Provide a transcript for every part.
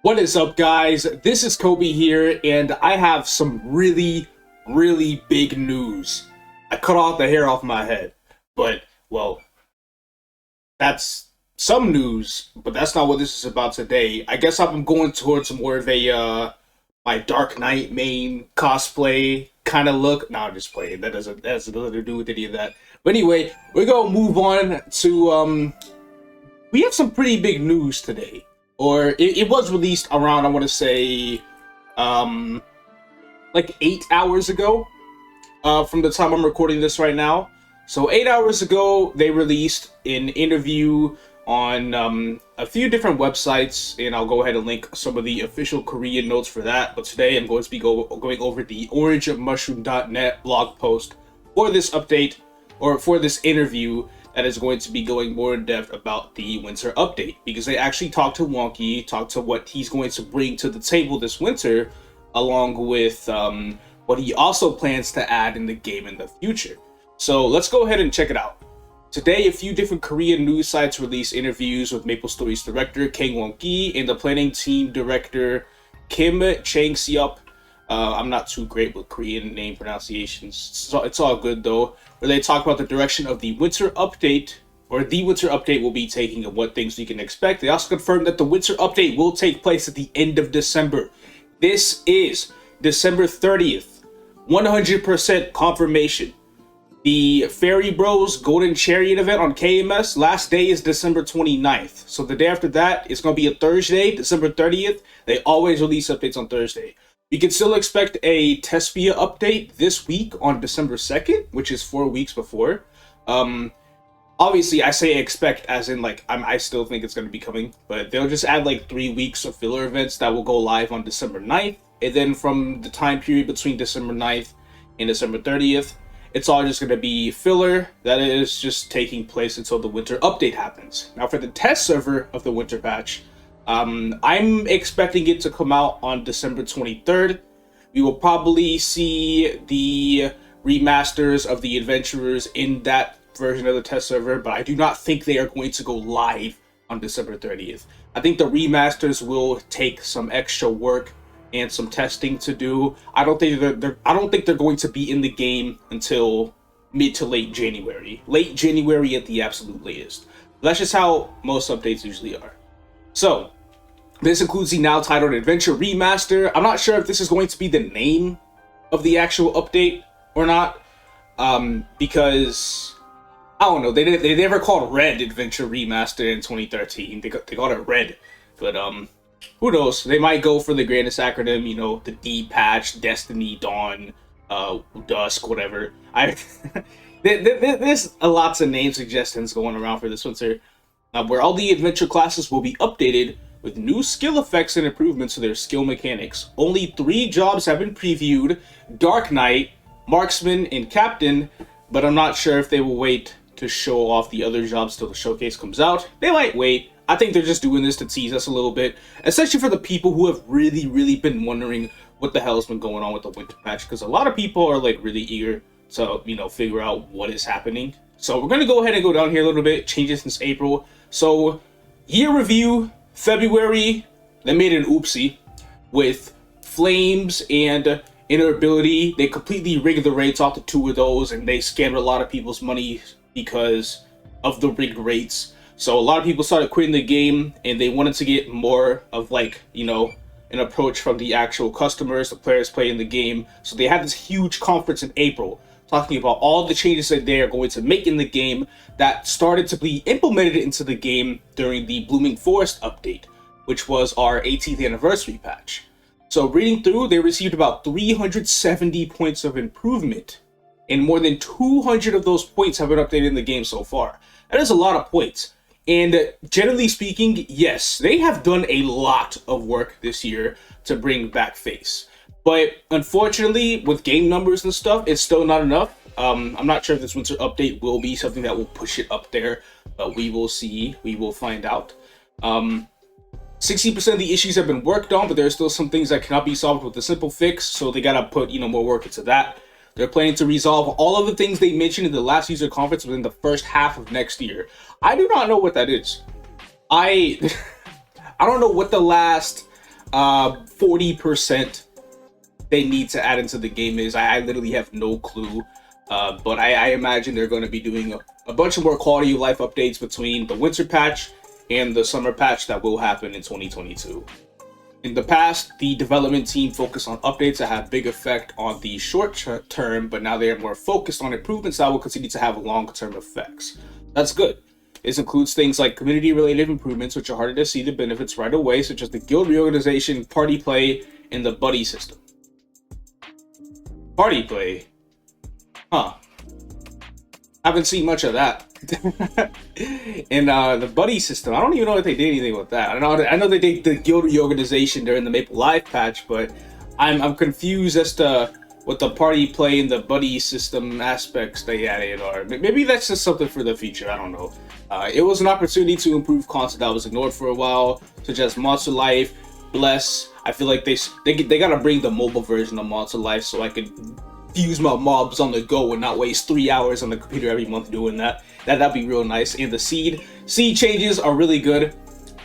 What is up, guys? This is Kobe here, and I have some really big news. I cut off the hair off my head, but, well, that's some news, but that's not what this is about today. I guess I'm going towards more of a, my Dark Knight main cosplay kind of look. No, I'm just playing. That has nothing to do with any of that. But anyway, we're gonna move on to, we have some pretty big news today. Or it was released around, I want to say, like 8 hours ago, from the time I'm recording this right now. So 8 hours ago, they released an interview on a few different websites, and I'll go ahead and link some of the official Korean notes for that. But today I'm going to be going over the orangemushroom.net blog post for this update, or for this interview, that is going to be going more in depth about the winter update, because they actually talked to Wonky, talked to what he's going to bring to the table this winter, along with what he also plans to add in the game in the future. So let's go ahead and check it out. Today, a few different Korean news sites released interviews with MapleStory's director Kang Won-ki and the planning team director Kim Chang-seop. I'm not too great with Korean name pronunciations, so it's all good though. Where they talk about the direction of the winter update, or the winter update will be taking, and what things you can expect. They also confirmed that the winter update will take place at the end of December. This is December 30th, 100% confirmation. The Fairy Bros Golden Chariot event on KMS, last day is December 29th. So the day after that, it's going to be a Thursday, December 30th. They always release updates on Thursday. You can still expect a Tespia update this week on December 2nd, which is 4 weeks before. Obviously, I say expect as in, like, I still think it's going to be coming, but they'll just add, like, 3 weeks of filler events that will go live on December 9th. And then from the time period between December 9th and December 30th, it's all just going to be filler that is just taking place until the winter update happens. Now, for the test server of the winter patch, I'm expecting it to come out on December 23rd. We will probably see the remasters of the adventurers in that version of the test server, but I do not think they are going to go live on December 30th. I think the remasters will take some extra work and some testing to do. I don't think they're going to be in the game until mid to late January. Late January at the absolute latest. That's just how most updates usually are. So, this includes the now titled Adventure Remaster. I'm not sure if this is going to be the name of the actual update or not, because, I don't know, they never called Red Adventure Remaster in 2013. They called it Red, but who knows? They might go for the grandest acronym, you know, the D patch, Destiny, Dawn, Dusk, whatever. There's lots of name suggestions going around for this winter. Where all the adventure classes will be updated with new skill effects and improvements to their skill mechanics. Only 3 jobs have been previewed: Dark Knight, Marksman, and Captain, but I'm not sure if they will wait to show off the other jobs till the showcase comes out. They might wait. I think they're just doing this to tease us a little bit, especially for the people who have really been wondering what the hell's been going on with the winter patch, because a lot of people are like really eager to, you know, figure out what is happening. So we're going to go ahead and go down here a little bit, changes since April. So, year review, February, they made an oopsie with Flames and Inner-ability. They completely rigged the rates off the 2 of those, and they scammed a lot of people's money because of the rigged rates. So a lot of people started quitting the game, and they wanted to get more of, like, you know, an approach from the actual customers, the players playing the game. So they had this huge conference in April, talking about all the changes that they are going to make in the game that started to be implemented into the game during the Blooming Forest update, which was our 18th anniversary patch. So reading through, they received about 370 points of improvement, and more than 200 of those points have been updated in the game so far. That is a lot of points. And generally speaking, yes, they have done a lot of work this year to bring back Face. But unfortunately, with game numbers and stuff, it's still not enough. I'm not sure if this winter update will be something that will push it up there, but we will see. We will find out. 60% of the issues have been worked on, but there are still some things that cannot be solved with a simple fix, so they gotta put, you know, more work into that. They're planning to resolve all of the things they mentioned in the last user conference within the first half of next year. I do not know what that is. I don't know what the last 40% they need to add into the game is. I literally have no clue. But I imagine they're going to be doing a bunch of more quality of life updates between the winter patch and the summer patch that will happen in 2022. In the past, the development team focused on updates that have big effect on the short term, but now they are more focused on improvements that will continue to have long-term effects. That's good. This includes things like community-related improvements, which are harder to see the benefits right away, such as the guild reorganization, party play, and the buddy system. Party play? Huh. Haven't seen much of that. And the buddy system, I don't even know if they did anything with that. I know they did the guild reorganization during the Maple Live patch, but I'm confused as to what the party play and the buddy system aspects they added are. Maybe that's just something for the future. I don't know. It was an opportunity to improve content that was ignored for a while, such as Monster Life, Bless. I feel like they gotta bring the mobile version of Monster Life so I could fuse my mobs on the go and not waste 3 hours on the computer every month doing that. That'd be real nice. And the seed changes are really good.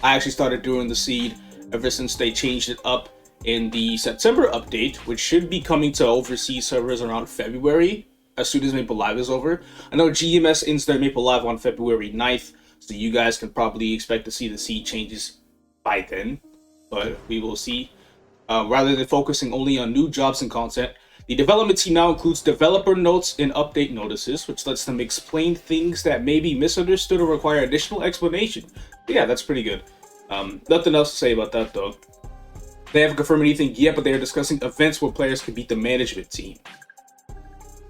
I actually started doing the seed ever since they changed it up in the September update, which should be coming to overseas servers around February, as soon as Maple Live is over. I know GMS ends their Maple Live on February 9th, so you guys can probably expect to see the seed changes by then, but we will see. Rather than focusing only on new jobs and content, the development team now includes developer notes and update notices, which lets them explain things that may be misunderstood or require additional explanation. Yeah, that's pretty good. Nothing else to say about that, though. They haven't confirmed anything yet, but they are discussing events where players can beat the management team.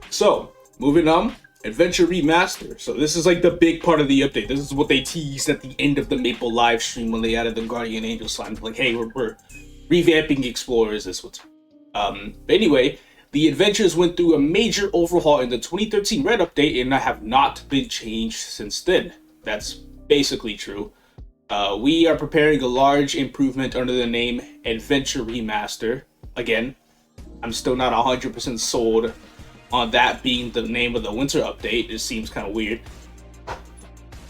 So, moving on, Adventure Remaster. So this is like the big part of the update. This is what they teased at the end of the Maple live stream when they added the Guardian Angel sign. Like, hey, we're revamping Explorers this one. But anyway, the adventures went through a major overhaul in the 2013 Red update and have not been changed since then. That's basically true. We are preparing a large improvement under the name Adventure Remaster. Again, I'm still not 100% sold on that being the name of the winter update. It seems kind of weird.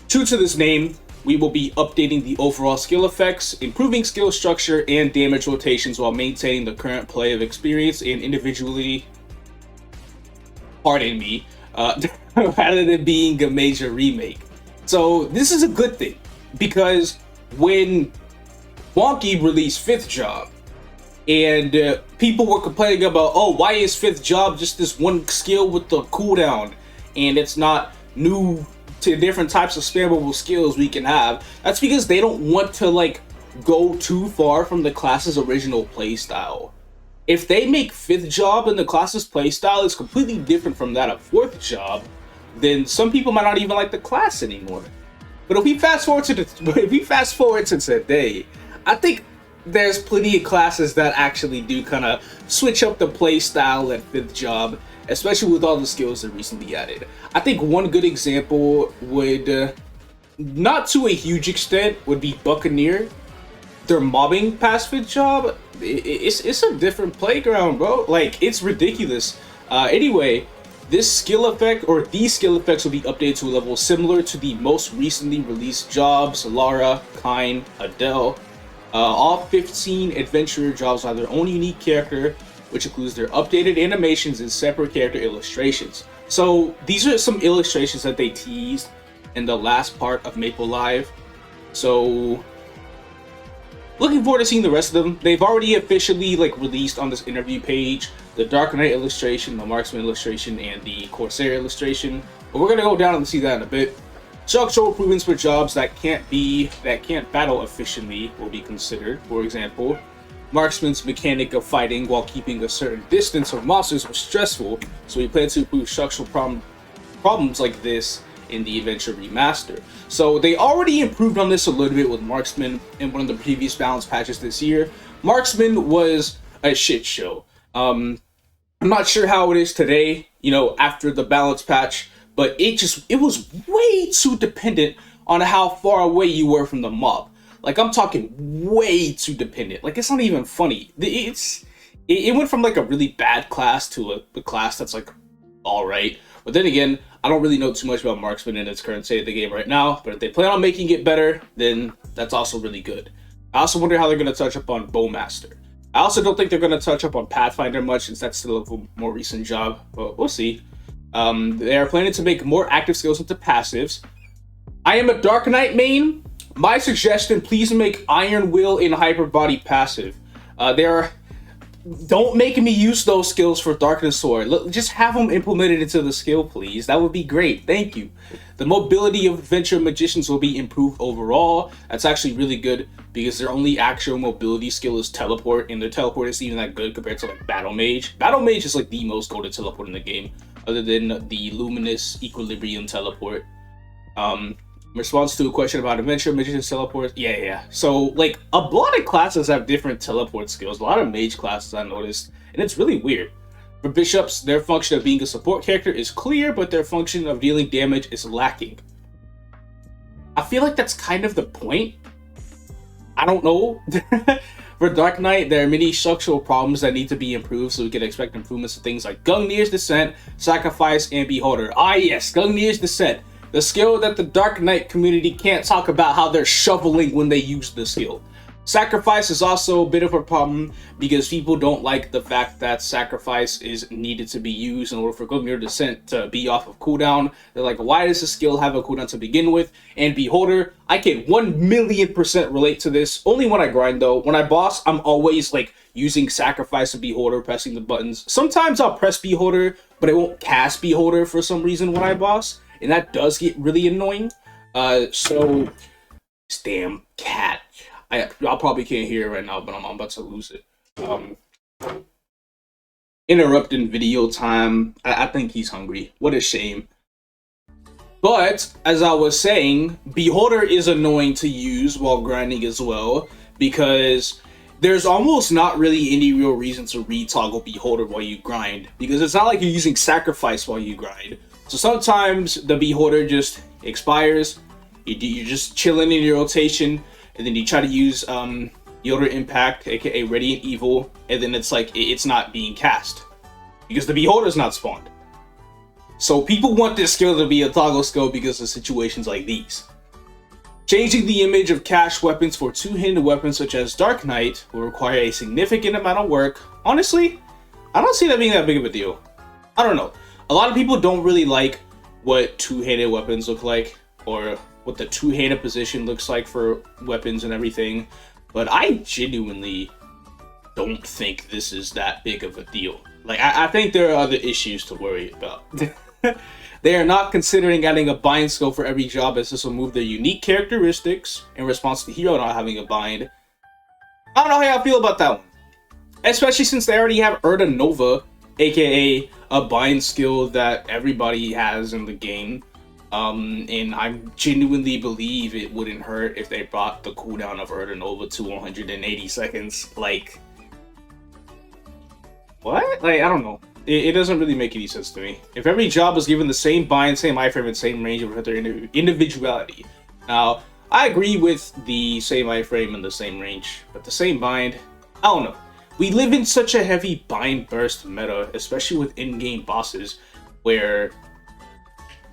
True to this name, we will be updating the overall skill effects, improving skill structure and damage rotations while maintaining the current play of experience and individually, pardon me, rather than being a major remake. So this is a good thing, because when Wonky released 5th Job, and people were complaining about, oh, why is 5th Job just this one skill with the cooldown, and it's not new to different types of spammable skills we can have. That's because they don't want to like go too far from the class's original playstyle. If they make 5th Job and the class's playstyle is completely different from that of 4th Job, then some people might not even like the class anymore. But if we fast forward to today, I think there's plenty of classes that actually do kind of switch up the playstyle at 5th Job, especially with all the skills that recently added. I think one good example would, not to a huge extent, would be Buccaneer. Their mobbing past 5th Job, it's a different playground, bro. Like, it's ridiculous. Anyway, this skill effect, or these skill effects, will be updated to a level similar to the most recently released jobs, Lara, Kine, Adele. All 15 adventurer jobs have their own unique character, which includes their updated animations and separate character illustrations. So these are some illustrations that they teased in the last part of Maple Live. So looking forward to seeing the rest of them. They've already officially released on this interview page the Dark Knight illustration, the Marksman illustration, and the Corsair illustration. But we're gonna go down and see that in a bit. Structural improvements for jobs that can't battle efficiently will be considered. For example, Marksman's mechanic of fighting while keeping a certain distance from monsters was stressful, so we plan to improve structural problems like this in the Adventure Remaster. So they already improved on this a little bit with Marksman in one of the previous balance patches this year. Marksman was a shit show. I'm not sure how it is today, after the balance patch, but it was way too dependent on how far away you were from the mob. Like, I'm talking way too dependent. Like, it's not even funny. It went from a really bad class to a class that's alright. But then again, I don't really know too much about Marksman in its current state of the game right now, but if they plan on making it better, then that's also really good. I also wonder how they're going to touch up on Bowmaster. I also don't think they're going to touch up on Pathfinder much, since that's still a more recent job, but we'll see. They are planning to make more active skills into passives. I am a Dark Knight main. My suggestion, please make Iron Will in Hyper Body passive. Don't make me use those skills for Darkness Sword. Just have them implemented into the skill, please. That would be great. Thank you. The mobility of Adventure Magicians will be improved overall. That's actually really good because their only actual mobility skill is Teleport, and their Teleport isn't even that good compared to like Battle Mage. Battle Mage is like the most golden teleport in the game, other than the Luminous Equilibrium Teleport. Response to a question about Adventure Magician's teleport. Yeah. So, like, a lot of classes have different teleport skills. A lot of mage classes I noticed, and it's really weird. For bishops, their function of being a support character is clear, but their function of dealing damage is lacking. I feel like that's kind of the point. I don't know. For Dark Knight, there are many structural problems that need to be improved, so we can expect improvements to things like Gungnir's Descent, Sacrifice, and Beholder. Ah yes, Gungnir's Descent. The skill that the Dark Knight community can't talk about how they're shoveling when they use the skill. Sacrifice is also a bit of a problem because people don't like the fact that Sacrifice is needed to be used in order for Gungnir Descent to be off of cooldown. They're like, why does the skill have a cooldown to begin with? And Beholder, I can 1,000,000% relate to this. Only when I grind though. When I boss, I'm always like using Sacrifice and Beholder, pressing the buttons. Sometimes I'll press Beholder, but it won't cast Beholder for some reason when I boss. And that does get really annoying. So, this damn cat. Y'all probably can't hear it right now, but I'm about to lose it. Interrupting video time. I think he's hungry. What a shame. But, as I was saying, Beholder is annoying to use while grinding as well, because there's almost not really any real reason to retoggle Beholder while you grind, because it's not like you're using Sacrifice while you grind. So sometimes the Beholder just expires, you're just chilling in your rotation, and then you try to use Yoder Impact, aka Radiant Evil, and then it's like, it's not being cast, because the Beholder's not spawned. So people want this skill to be a toggle skill because of situations like these. Changing the image of cash weapons for two-handed weapons such as Dark Knight will require a significant amount of work. Honestly, I don't see that being that big of a deal. I don't know. A lot of people don't really like what two-handed weapons look like, or what the two-handed position looks like for weapons and everything, but I genuinely don't think this is that big of a deal. Like, I think there are other issues to worry about. They are not considering adding a bind skill for every job, as this will move their unique characteristics in response to the hero not having a bind. I don't know how I feel about that one. Especially since they already have Urda Nova, aka a bind skill that everybody has in the game. And I genuinely believe it wouldn't hurt if they brought the cooldown of Urda Nova to 180 seconds. Like, what? Like, I don't know. It doesn't really make any sense to me. If every job was given the same bind, same iframe, and same range, it would have their individuality. Now, I agree with the same iframe and the same range, but the same bind, I don't know. We live in such a heavy bind burst meta, especially with in-game bosses, where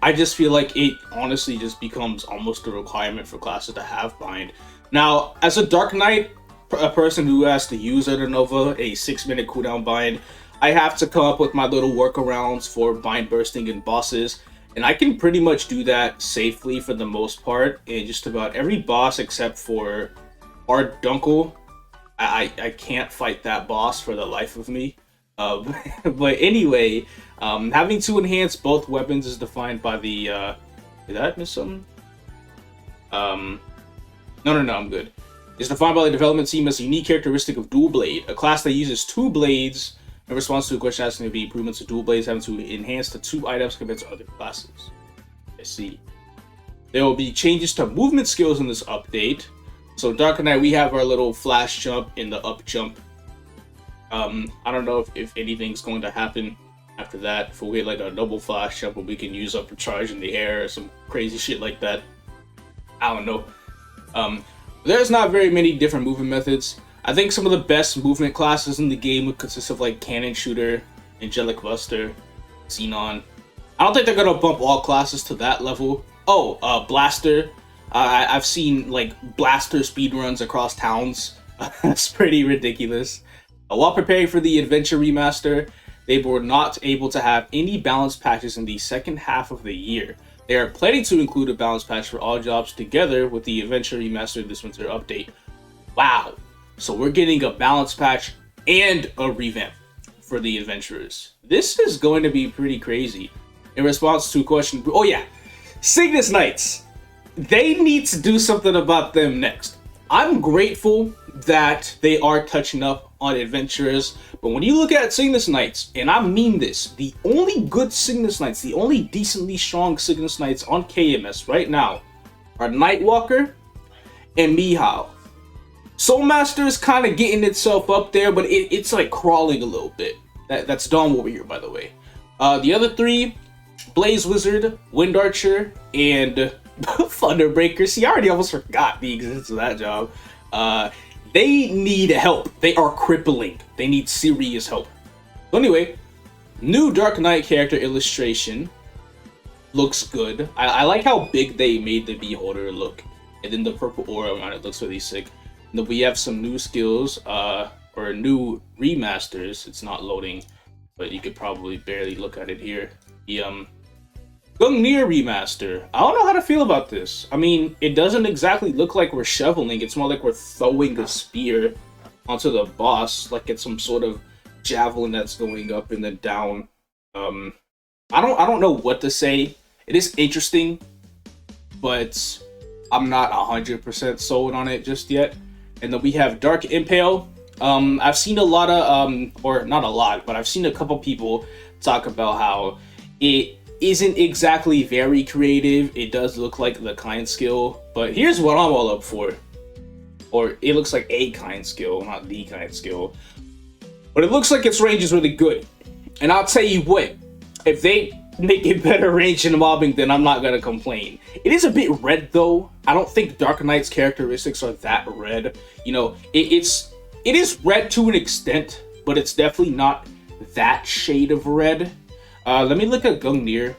I just feel like it honestly just becomes almost a requirement for classes to have bind. Now, as a Dark Knight, a person who has to use Urda Nova, a 6-minute cooldown bind, I have to come up with my little workarounds for bind bursting in bosses, and I can pretty much do that safely for the most part in just about every boss except for Ardunkel. I can't fight that boss for the life of me. But anyway, having to enhance both weapons is defined by the, did I miss something? No, I'm good. It's defined by the development team as a unique characteristic of Dual Blade, a class that uses 2 blades in response to a question asking to be improvements to dual blades having to enhance the 2 items compared to other classes. I see. There will be changes to movement skills in this update. So Dark Knight, we have our little flash jump in the up jump. I don't know if anything's going to happen after that. If we get like a double flash jump where we can use up a charge in the air or some crazy shit like that. I don't know. There's not very many different movement methods. I think some of the best movement classes in the game would consist of like Cannon Shooter, Angelic Buster, Xenon. I don't think they're gonna bump all classes to that level. Oh, Blaster. I've seen like blaster speedruns across towns. That's pretty ridiculous. While preparing for the Adventure Remaster, they were not able to have any balance patches in the second half of the year. They are planning to include a balance patch for all jobs together with the Adventure Remaster this winter update. Wow. So we're getting a balance patch and a revamp for the adventurers. This is going to be pretty crazy. In response to a question, oh yeah, Cygnus Knights. They need to do something about them next. I'm grateful that they are touching up on adventurers, but when you look at Cygnus Knights, and I mean this, the only good Cygnus Knights, the only decently strong Cygnus Knights on KMS right now are Nightwalker and Mihao. Soulmaster is kind of getting itself up there, but it's like crawling a little bit. That's Dawn Warrior, by the way. The other three, Blaze Wizard, Wind Archer, and Thunderbreaker. See, I already almost forgot the existence of that job. They need help. They are crippling. They need serious help. So anyway, new Dark Knight character illustration looks good. I like how big they made the Beholder look. And then the purple aura on it looks really sick. And then we have some new skills, or new remasters. It's not loading, but you could probably barely look at it here. The Gungnir remaster. I don't know how to feel about this. I mean, it doesn't exactly look like we're shoveling. It's more like we're throwing a spear onto the boss, like it's some sort of javelin that's going up and then down. I don't know what to say. It is interesting, but I'm not 100% sold on it just yet. And then we have Dark Impale. I've seen a lot of, or not a lot, but I've seen a couple people talk about how it isn't exactly very creative. It does look like the kind skill, but here's what I'm all up for. Or it looks like a kind skill, not the kind skill. But it looks like its range is really good. And I'll tell you what, if they make it better range in mobbing, then I'm not gonna complain. It is a bit red though. I don't think Dark Knight's characteristics are that red. You know, it is red to an extent, but it's definitely not that shade of red. Let me look at Gungnir,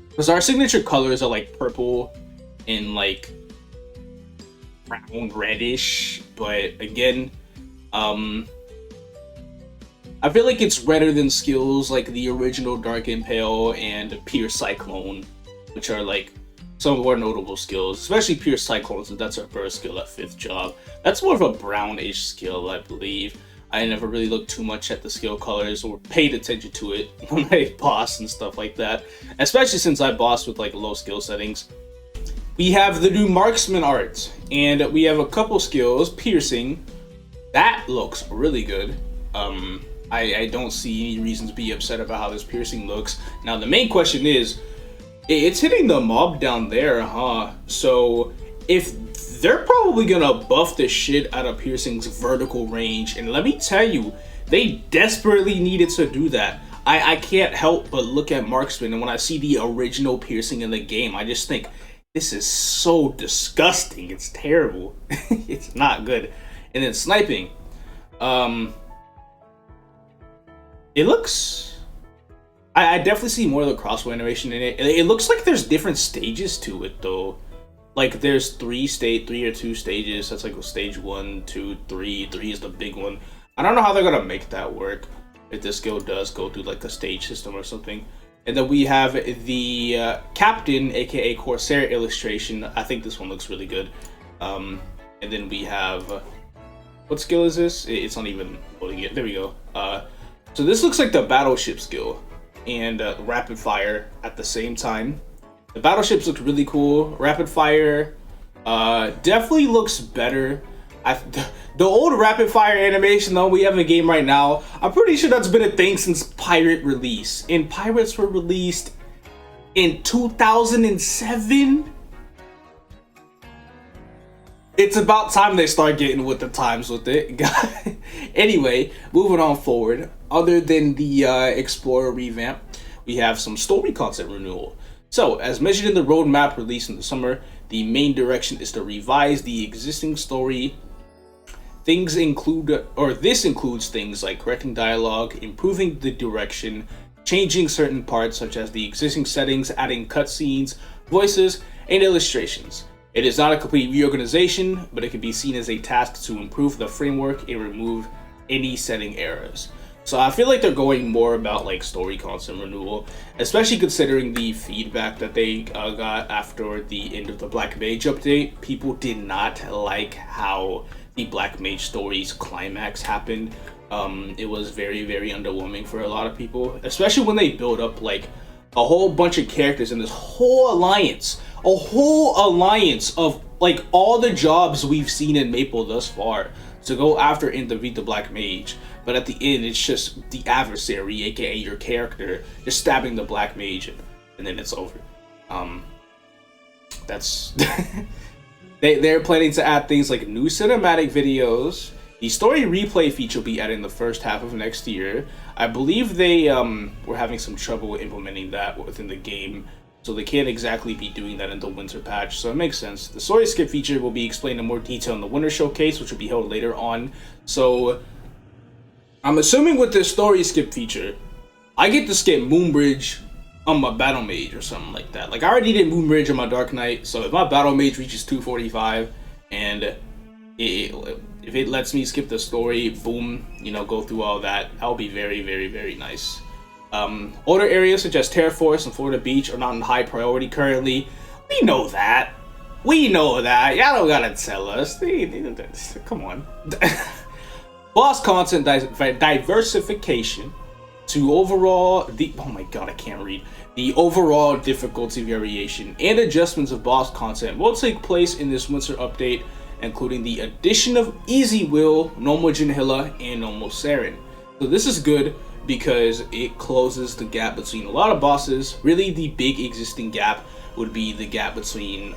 because our signature colors are like purple and like brown reddish, but again, I feel like it's redder than skills like the original Dark Impale and Pierce Cyclone, which are like some of our notable skills, especially Pierce Cyclone, since that's our first skill at 5th job. That's more of a brownish skill, I believe. I never really looked too much at the skill colors or paid attention to it when I boss and stuff like that, especially since I boss with like low skill settings. We have the new marksman art, and we have a couple skills. Piercing, that looks really good. I don't see any reason to be upset about how this piercing looks. Now the main question is, it's hitting the mob down there, huh? So if they're probably gonna buff the shit out of piercing's vertical range, and let me tell you, they desperately needed to do that. I can't help but look at marksman, and when I see the original piercing in the game, I just think, this is so disgusting. It's terrible. It's not good. And then sniping, it looks, I definitely see more of the crossbow animation in it. It looks like there's different stages to it though. Like there's three or two stages. That's like stage 1, 2, 3. 3 is the big one. I don't know how they're gonna make that work if this skill does go through like a stage system or something. And then we have the Captain, aka Corsair illustration. I think this one looks really good. And then we have, what skill is this? It's not even loading yet. There we go. So this looks like the battleship skill and rapid fire at the same time. The battleships look really cool. Rapid fire definitely looks better. The old rapid fire animation though we have in the game right now, I'm pretty sure that's been a thing since Pirate release. And Pirates were released in 2007. It's about time they start getting with the times with it. Anyway, moving on forward. Other than the Explorer revamp, we have some story content renewal. So, as mentioned in the roadmap released in the summer, the main direction is to revise the existing story. This includes things like correcting dialogue, improving the direction, changing certain parts such as the existing settings, adding cutscenes, voices, and illustrations. It is not a complete reorganization, but it can be seen as a task to improve the framework and remove any setting errors. So I feel like they're going more about like story content renewal, especially considering the feedback that they got after the end of the Black Mage update. People did not like how the Black Mage story's climax happened. It was very, very underwhelming for a lot of people, especially when they build up like a whole bunch of characters in this whole alliance, a whole alliance of like all the jobs we've seen in Maple thus far to go after and defeat the Black Mage. But at the end, it's just the adversary, aka your character, just stabbing the Black Mage, and then it's over. That's they're planning to add things like new cinematic videos. The story replay feature will be added in the first half of next year. I believe they were having some trouble implementing that within the game, so they can't exactly be doing that in the winter patch, so it makes sense. The story skip feature will be explained in more detail in the winter showcase, which will be held later on. So I'm assuming with this story skip feature, I get to skip Moonbridge on my Battle Mage or something like that. Like, I already did Moonbridge on my Dark Knight, so if my Battle Mage reaches 245 and if it lets me skip the story, boom, you know, go through all that, that'll be very, very, very nice. Older areas such as Terra Forest and Florida Beach are not in high priority currently. We know that. We know that. Y'all don't gotta tell us. Come on. Boss content diversification to overall oh my god, I can't read. The overall difficulty variation and adjustments of boss content will take place in this winter update, including the addition of Easy Will, Normal Jinhilla, and Normal Saren. So this is good because it closes the gap between a lot of bosses. Really, the big existing gap would be the gap between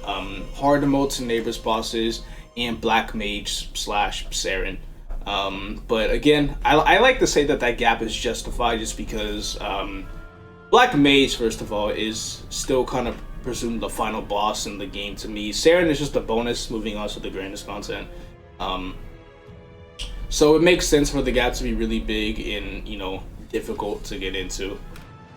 hard mode to neighbors bosses and Black Mage / Saren. But again, I like to say that that gap is justified just because Black Mage, first of all, is still kind of presumed the final boss in the game to me. Saren is just a bonus, moving on to the grandest content. So it makes sense for the gap to be really big and, you know, difficult to get into.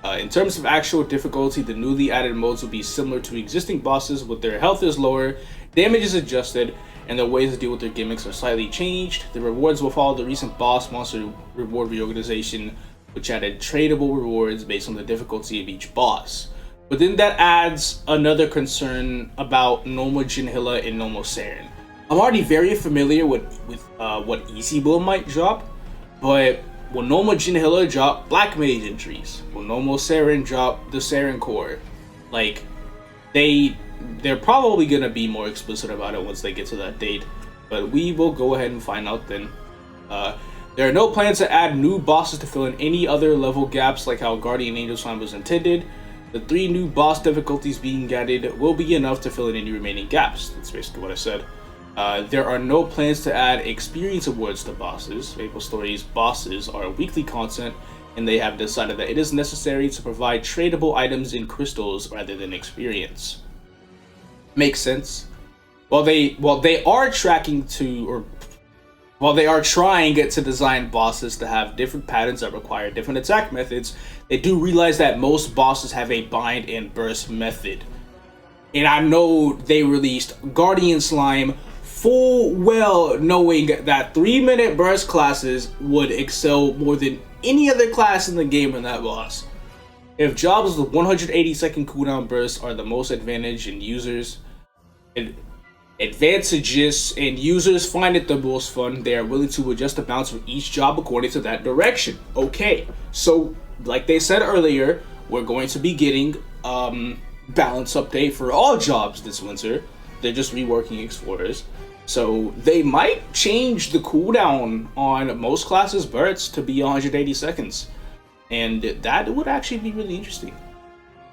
In terms of actual difficulty, the newly added modes will be similar to existing bosses, with their health is lower, damage is adjusted, and the ways to deal with their gimmicks are slightly changed. The rewards will follow the recent boss monster reward reorganization, which added tradable rewards based on the difficulty of each boss. But then that adds another concern about Normal Jinhilla and Normal Saren. I'm already very familiar with what Easy Will might drop, but will Normal Jinhilla drop Black Mage entries? Will Normal Saren drop the Saren core? Like, they're probably gonna be more explicit about it once they get to that date, but we will go ahead and find out then. There are no plans to add new bosses to fill in any other level gaps like how Guardian Angel's Time was intended. The 3 new boss difficulties being added will be enough to fill in any remaining gaps. That's basically what I said. There are no plans to add experience awards to bosses. MapleStory's bosses are weekly content, and they have decided that it is necessary to provide tradable items in crystals rather than experience. Makes sense. While they are trying to design bosses to have different patterns that require different attack methods, they do realize that most bosses have a bind and burst method. And I know they released Guardian Slime full well knowing that 3-minute burst classes would excel more than any other class in the game in that boss. If jobs with 180-second cooldown bursts are the most advantageous and users find it the most fun, they are willing to adjust the balance for each job according to that direction. Okay, so like they said earlier, we're going to be getting balance update for all jobs this winter. They're just reworking Explorers. So they might change the cooldown on most classes' bursts to be 180 seconds. And that would actually be really interesting.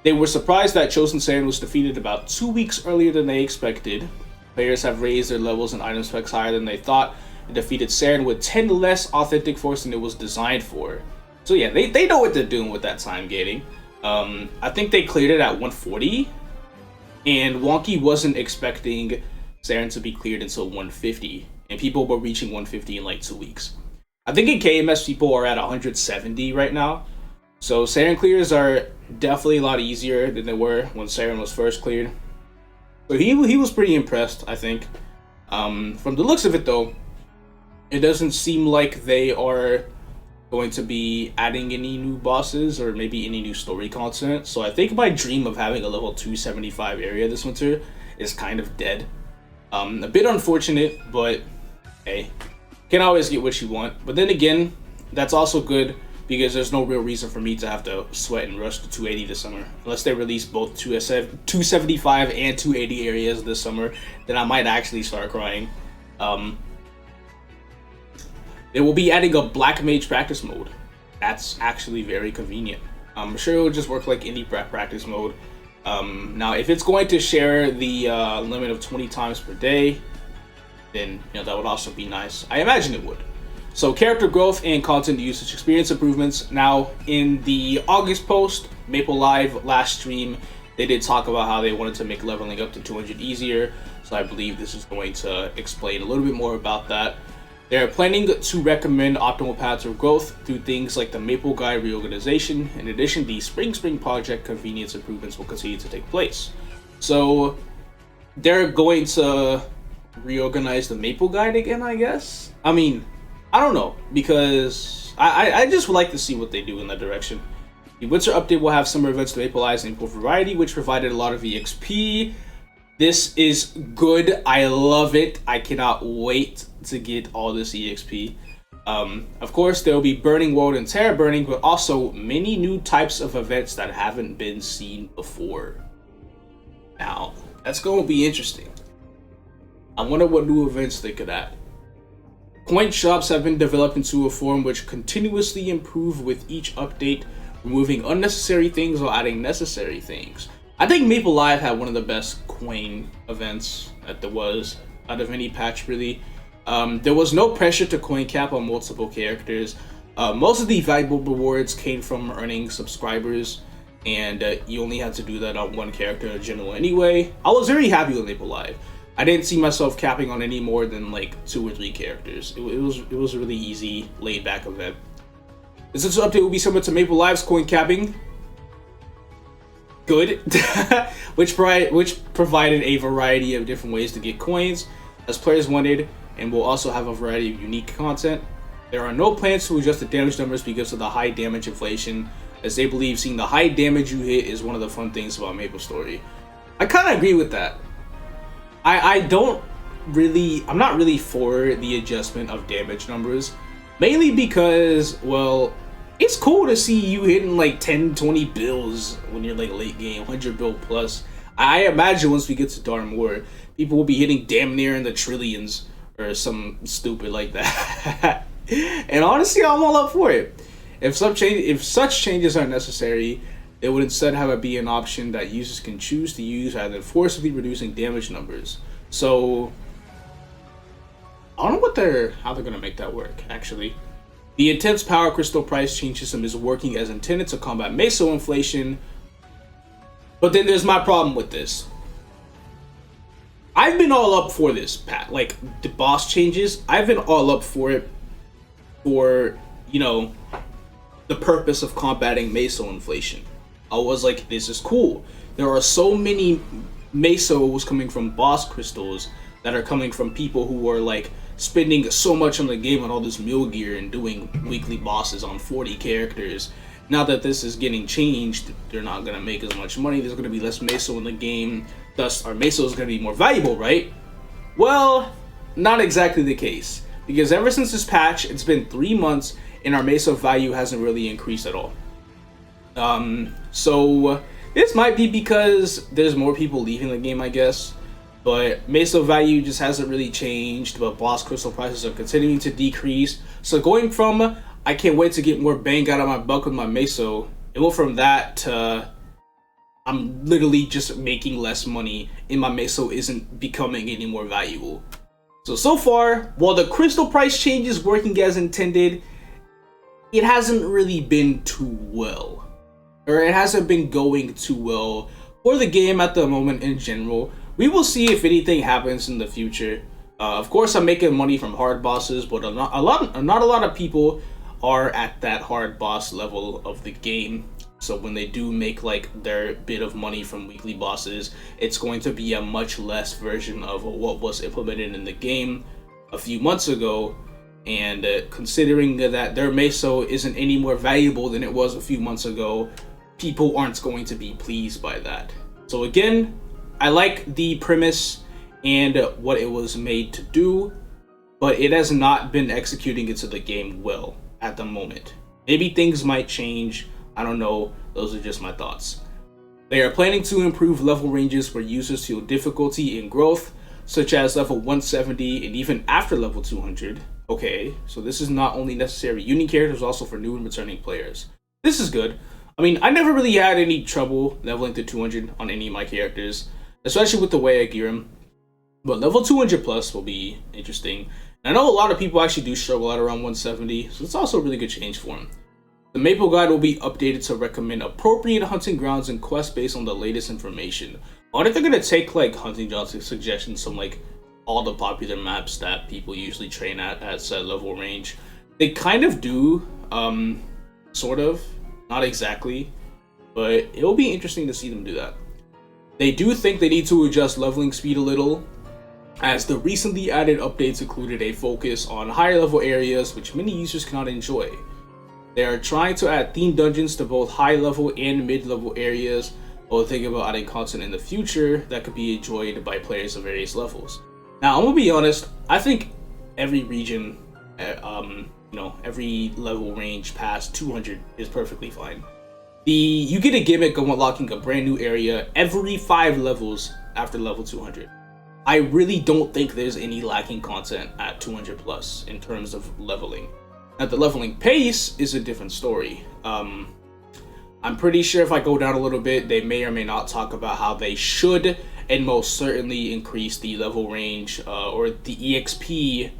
They were surprised that Chosen Saiyan was defeated about 2 weeks earlier than they expected. Players have raised their levels and item specs higher than they thought, and defeated Saren with 10 less authentic force than it was designed for. So yeah, they know what they're doing with that time gating. I think they cleared it at 140, and Wonky wasn't expecting Saren to be cleared until 150, and people were reaching 150 in like 2 weeks. I think in KMS people are at 170 right now, so Saren clears are definitely a lot easier than they were when Saren was first cleared. So he was pretty impressed, I think. From the looks of it, though, it doesn't seem like they are going to be adding any new bosses or maybe any new story content. So I think my dream of having a level 275 area this winter is kind of dead. A bit unfortunate, but hey, can always get what you want. But then again, that's also good because there's no real reason for me to have to sweat and rush to 280 this summer. Unless they release both 275 and 280 areas this summer, then I might actually start crying. They will be adding a Black Mage practice mode. That's actually very convenient. I'm sure it will just work like any practice mode. Now, if it's going to share the limit of 20 times per day, then that would also be nice. I imagine it would. So character growth and content usage experience improvements. Now, in the August post, Maple Live last stream, they did talk about how they wanted to make leveling up to 200 easier. So I believe this is going to explain a little bit more about that. They're planning to recommend optimal paths of growth through things like the Maple Guide reorganization. In addition, the Spring Project convenience improvements will continue to take place. So they're going to reorganize the Maple Guide again, I guess? I mean, I don't know, because I just would like to see what they do in that direction. The winter update will have summer events to Mapleize and Improved Variety, which provided a lot of EXP. This is good. I love it. I cannot wait to get all this EXP. Of course, there will be Burning World and Terra Burning, but also many new types of events that haven't been seen before. Now, that's going to be interesting. I wonder what new events they could add. Coin shops have been developed into a form which continuously improve with each update, removing unnecessary things while adding necessary things. I think Maple Live had one of the best coin events that there was out of any patch, really. There was no pressure to coin cap on multiple characters. Most of the valuable rewards came from earning subscribers, and you only had to do that on one character in general anyway. I was very happy with Maple Live. I didn't see myself capping on any more than like 2 or 3 characters. It was a really easy, laid back event. This update will be similar to Maple Live's coin capping. Good, which provided a variety of different ways to get coins as players wanted, and will also have a variety of unique content. There are no plans to adjust the damage numbers because of the high damage inflation, as they believe seeing the high damage you hit is one of the fun things about MapleStory. I kind of agree with that. I'm not really for the adjustment of damage numbers, mainly because, well, it's cool to see you hitting like 10, 20 bills when you're like late game, 100 bill plus. I imagine once we get to Darmore, people will be hitting damn near in the trillions or something stupid like that. And honestly, I'm all up for it. If such changes are necessary, they would instead have it be an option that users can choose to use rather than forcibly reducing damage numbers. So I don't know how they're gonna make that work, actually. The intense power crystal price change system is working as intended to combat meso inflation. But then there's my problem with this. I've been all up for this, Pat. Like, the boss changes, I've been all up for it for, the purpose of combating meso inflation. I was like, this is cool. There are so many mesos coming from boss crystals that are coming from people who are like spending so much on the game on all this mill gear and doing weekly bosses on 40 characters. Now that this is getting changed, they're not going to make as much money. There's going to be less meso in the game. Thus, our meso is going to be more valuable, right? Well, not exactly the case. Because ever since this patch, it's been 3 months and our meso value hasn't really increased at all. So this might be because there's more people leaving the game, I guess. But meso value just hasn't really changed, but boss crystal prices are continuing to decrease. So going from, I can't wait to get more bang out of my buck with my meso, it went from that to, I'm literally just making less money and my meso isn't becoming any more valuable. So far, while the crystal price change is working as intended, it hasn't really been too well. Or it hasn't been going too well for the game at the moment in general. We will see if anything happens in the future. Of course, I'm making money from hard bosses, but not a lot of people are at that hard boss level of the game. So when they do make like their bit of money from weekly bosses, it's going to be a much less version of what was implemented in the game a few months ago. And considering that their meso isn't any more valuable than it was a few months ago, people aren't going to be pleased by that. So again, I like the premise and what it was made to do, but it has not been executing into the game well at the moment. Maybe things might change. I don't know. Those are just my thoughts. They are planning to improve level ranges for users feel difficulty in growth, such as level 170 and even after level 200. Okay, so this is not only necessary unique characters, also for new and returning players. This is good. I mean, I never really had any trouble leveling to 200 on any of my characters, especially with the way I gear them. But level 200 plus will be interesting. And I know a lot of people actually do struggle at around 170, so it's also a really good change for them. The Maple Guide will be updated to recommend appropriate hunting grounds and quests based on the latest information. I wonder if they're going to take like hunting grounds suggestions from like all the popular maps that people usually train at set level range. They kind of do, sort of, not exactly, but it'll be interesting to see them do that. They do think they need to adjust leveling speed a little, as the recently added updates included a focus on higher level areas which many users cannot enjoy. They are trying to add themed dungeons to both high level and mid level areas, while thinking about adding content in the future that could be enjoyed by players of various levels. Now, I'm gonna be honest, I think every region, every level range past 200 is perfectly fine. You get a gimmick of unlocking a brand new area every 5 levels after level 200. I really don't think there's any lacking content at 200 plus in terms of leveling. Now, the leveling pace is a different story. I'm pretty sure if I go down a little bit, they may or may not talk about how they should and most certainly increase the level range or the EXP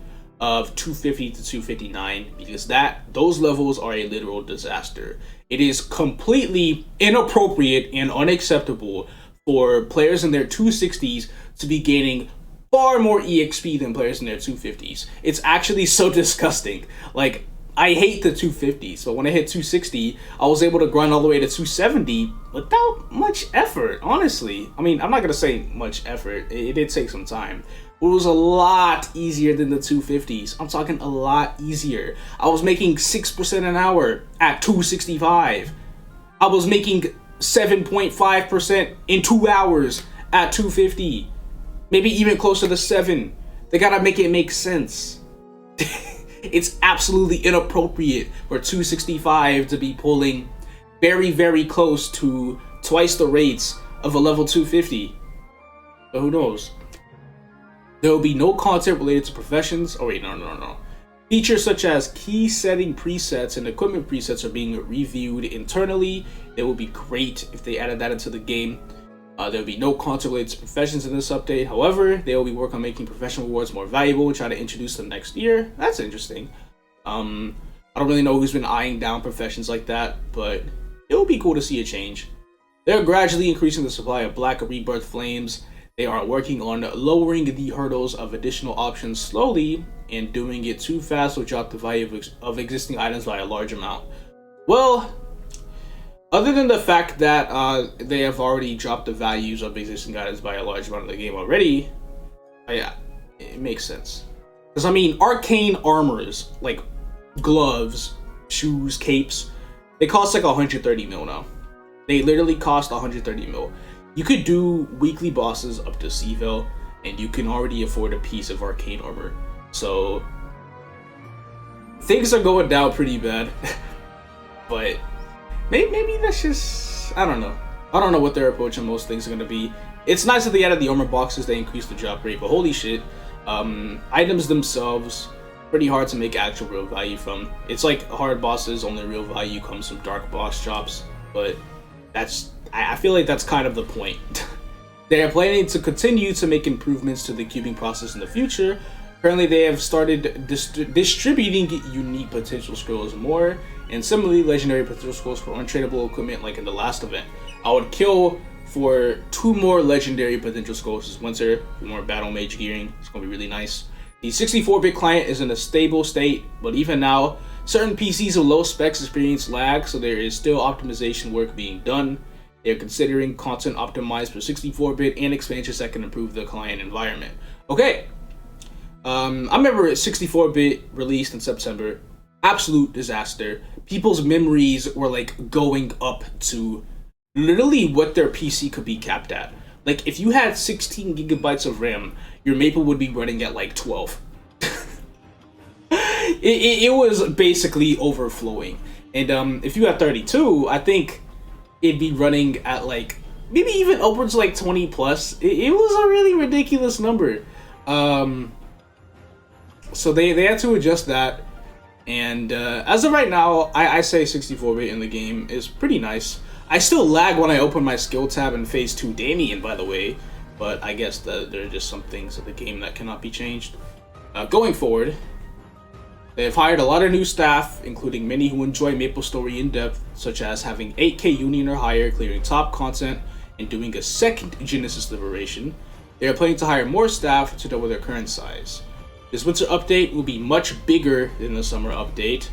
of 250 to 259, because those levels are a literal disaster. It is completely inappropriate and unacceptable for players in their 260s to be gaining far more EXP than players in their 250s. It's actually so disgusting. Like, I hate the 250s, but when I hit 260, I was able to grind all the way to 270 without much effort, honestly. I mean, I'm not gonna say much effort, it did take some time. It was a lot easier than the 250s. I'm talking a lot easier. I was making 6% an hour at 265. I was making 7.5% in 2 hours at 250. Maybe even closer to 7. They gotta make it make sense. It's absolutely inappropriate for 265 to be pulling very, very close to twice the rates of a level 250. But who knows? There will be no content related to professions. Oh wait, no. Features such as key setting presets and equipment presets are being reviewed internally. It would be great if they added that into the game. There will be no content related to professions in this update. However, they will be working on making professional rewards more valuable and try to introduce them next year. That's interesting. I don't really know who's been eyeing down professions like that, but it would be cool to see a change. They're gradually increasing the supply of Black Rebirth Flames. They are working on lowering the hurdles of additional options slowly, and doing it too fast will drop the value of existing items by a large amount. Well, other than the fact that they have already dropped the values of existing items by a large amount in the game already, yeah, it makes sense. Because, I mean, arcane armors, like gloves, shoes, capes, they cost like 130 mil now. They literally cost 130 mil. You could do weekly bosses up to Seaville, and you can already afford a piece of arcane armor. So, things are going down pretty bad. But maybe that's just, I don't know. I don't know what their approach on most things are going to be. It's nice that they added the armor boxes, they increased the drop rate, but holy shit. Items themselves, pretty hard to make actual real value from. It's like hard bosses, only real value comes from dark boss drops, but I feel like that's kind of the point. They are planning to continue to make improvements to the cubing process in the future. Currently, they have started distributing unique potential scrolls more, and similarly, legendary potential scrolls for untradeable equipment like in the last event. I would kill for 2 more legendary potential scrolls this winter, more battle mage gearing. It's going to be really nice. The 64-bit client is in a stable state, but even now, Certain PCs with low specs experience lag, so there is still optimization work being done. They're considering content optimized for 64-bit and expansions that can improve the client environment. Okay, I remember 64-bit released in September. Absolute disaster. People's memories were like going up to literally what their PC could be capped at. Like if you had 16 gigabytes of RAM, your Maple would be running at like 12. it was basically overflowing. And if you had 32, I think it'd be running at like maybe even upwards like 20 plus. It was a really ridiculous number. So they had to adjust that. And as of right now, I say 64-bit in the game is pretty nice. I still lag when I open my skill tab in Phase 2 Damien, by the way. But I guess that there are just some things of the game that cannot be changed. Going forward, they have hired a lot of new staff, including many who enjoy MapleStory in depth, such as having 8K Union or higher, clearing top content, and doing a second Genesis Liberation. They are planning to hire more staff to double their current size. This winter update will be much bigger than the summer update.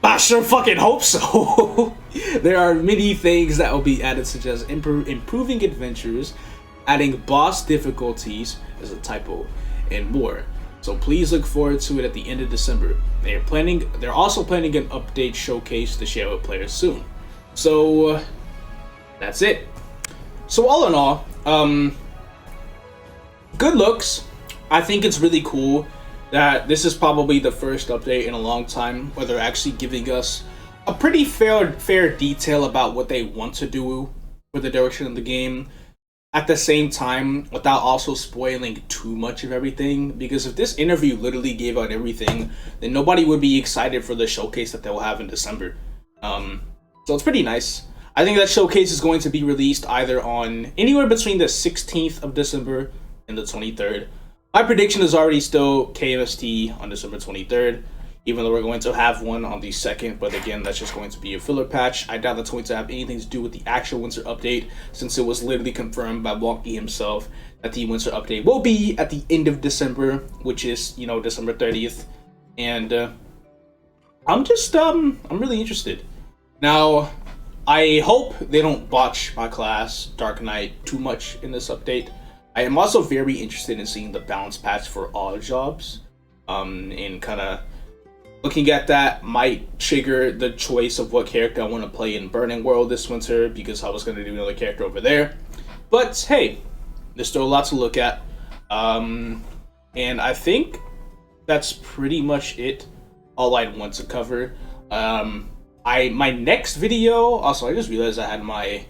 I sure fucking hope so. There are many things that will be added, such as improving adventures, adding boss difficulties as a typo, and more. So please look forward to it at the end of December. They're also planning an update showcase to share with players soon. So that's it. So all in all, good looks. I think it's really cool that this is probably the first update in a long time where they're actually giving us a pretty fair detail about what they want to do with the direction of the game, at the same time without also spoiling too much of everything. Because if this interview literally gave out everything, then nobody would be excited for the showcase that they'll have in December. So it's pretty nice. I think that showcase is going to be released either on anywhere between the 16th of December and the 23rd. My prediction is already still KMST on December 23rd, even though we're going to have one on the 2nd, but again, that's just going to be a filler patch. I doubt that's going to have anything to do with the actual winter update, since it was literally confirmed by Wonky himself that the winter update will be at the end of December, which is, December 30th. And I'm really interested. Now, I hope they don't botch my class, Dark Knight, too much in this update. I am also very interested in seeing the balance patch for all jobs, and kind of looking at that might trigger the choice of what character I want to play in Burning World this winter, because I was going to do another character over there. But hey, there's still a lot to look at, and I think that's pretty much it, all I'd want to cover. My next video, also I just realized I had my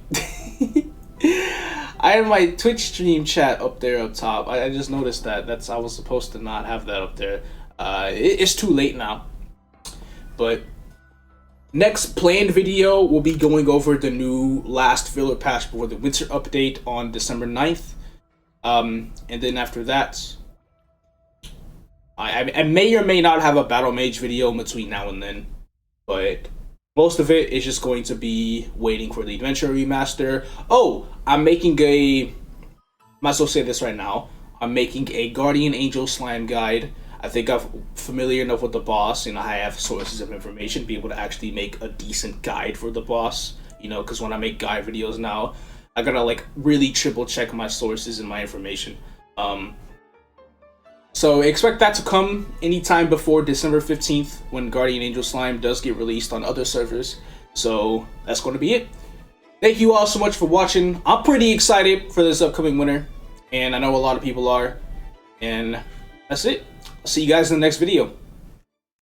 I have my Twitch stream chat up there up top. I just noticed that. I was supposed to not have that up there. It's too late now. But next planned video, we'll be going over the new last filler patch before the winter update on December 9th. And then after that, I may or may not have a Battle Mage video in between now and then. But most of it is just going to be waiting for the Adventure Remaster. Oh, I might as well say this right now. I'm making a Guardian Angel Slime guide. I think I'm familiar enough with the boss, and I have sources of information to be able to actually make a decent guide for the boss. Because when I make guide videos now, I gotta really triple check my sources and my information. So expect that to come anytime before December 15th when Guardian Angel Slime does get released on other servers. So that's going to be it. Thank you all so much for watching. I'm pretty excited for this upcoming winter, and I know a lot of people are. And that's it. I'll see you guys in the next video.